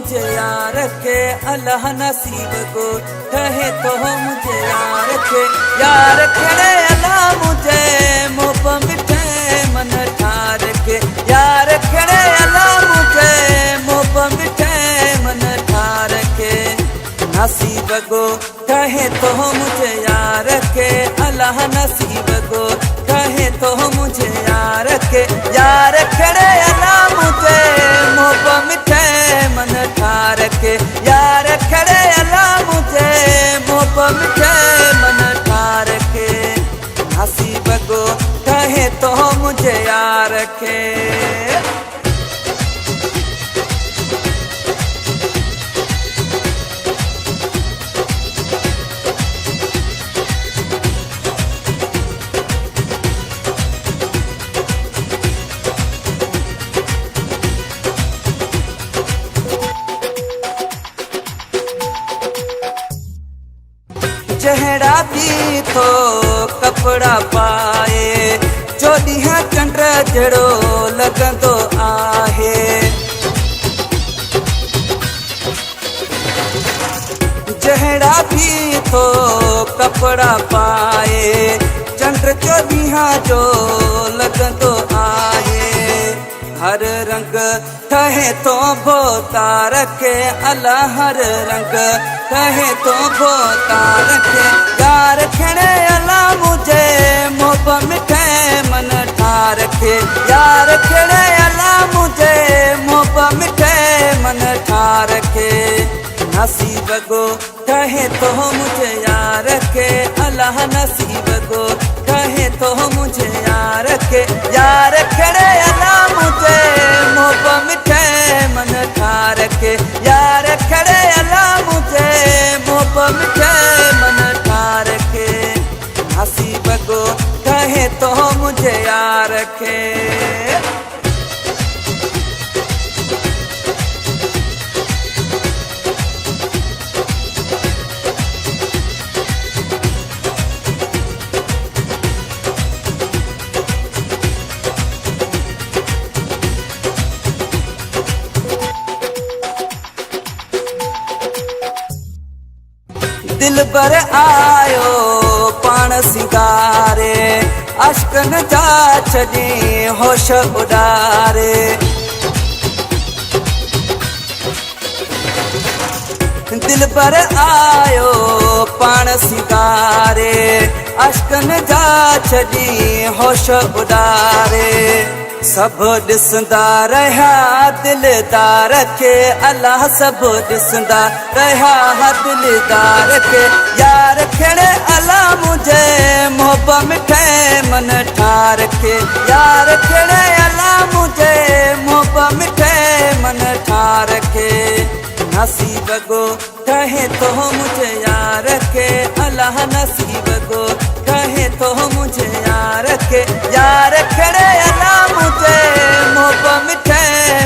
मुझे यार के अल्लाह नसीब को कहे तो मुझे यार के यार खड़े अल्लाह मुझे मुँह मिठे मन ठार के यार खड़े अल्लाह मुझे मुँह मिठे मन ठार के नसीब को कहे तो मुझे यार के अल्लाह नसीब को कहे तो मुझे यार के यार खड़े अल्लाह मुझे मुँह मिठे मन ठार के यार खड़े अल्लाह मुझे मुँह मिठे मन ठार के नसीब को कहे तो मुझे यार के चेहरा भी तो कपड़ा पाए चोलियां चंद्र जड़ो लगंदो आहे चेहरा भी तो कपड़ा पाए चंद्र चोलियां जो लगंदो आहे हर रंग कहे तो बोता रखे अल्लाह हर रंग कहे तो बोता रखे यार खड़े अल्लाह मुझे मुँह मिठे मन ठार के यार खड़े अल्लाह मुझे मुँह मिठे मन ठार के नसीब को कहे तो मुझे यार के अल्लाह नसीब को कहे तो मुझे यार के यार खड़े अल्लाह मुझे मुँह मिठे मन ठार के यार खड़े अल्लाह मुझे मुँह मिठे मन ठार के नसीब को कहे तो मुझे यार के दिल बर आयो पाण सिंगारे अश्कन जा छॾी होश उॾारे दिल बर आयो पाण सिंगारे अश्कन जा छॾी होश उॾारे सब ॾिसंदा रहिया दिलदार के अल्लाह सब ॾिसंदा रहिया दिलदार के यार खड़े अल्लाह मुझे मुँह मिठे मन ठार के यार खड़े अल्लाह मुझे मुँह मिठे मन ठार के नसीब को कहे तो मुझे यार के अल्लाह नसीब को कहे तो मुझे यार के यार खड़े अल्लाह मुझे मुँह मिठे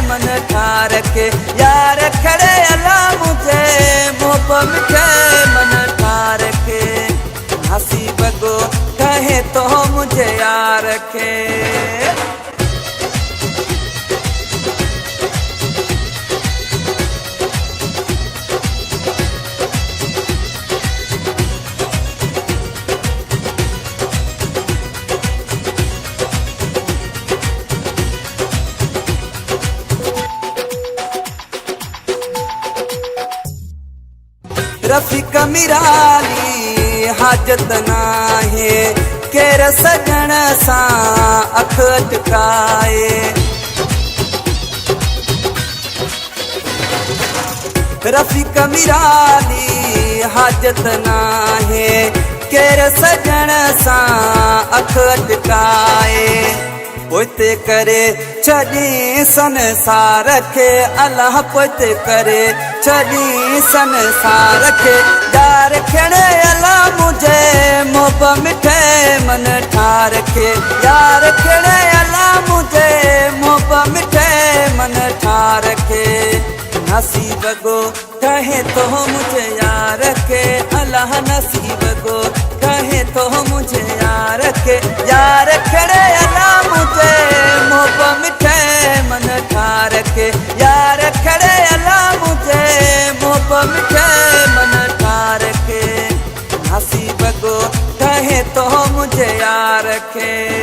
मन ठार के यार खड़े अल्लाह मुझे मुँह मिठे मन ठार के नसीब को कहे तो मुझे यार के रफीक मिराली हाजत नाहे केर सजण सां अख अटकाए रफीक मिराली हाजत नाहे केर सजण सां अख अटकाए पोते करे छॾी संसार के अल्लाह पोते करे छॾी संसार के यार खड़े अल्लाह मुझे मुँह मिठे मन ठार के यार खड़े अल्लाह मुझे मुँह मिठे मन ठार के नसीब को कहे तो मुझे यार के अल्लाह नसीब को कहे तो मुझे यार के यार खड़े अल्लाह मुझे मुँह मिठे मन ठार के यार खड़े अल्लाह मुझे रखे।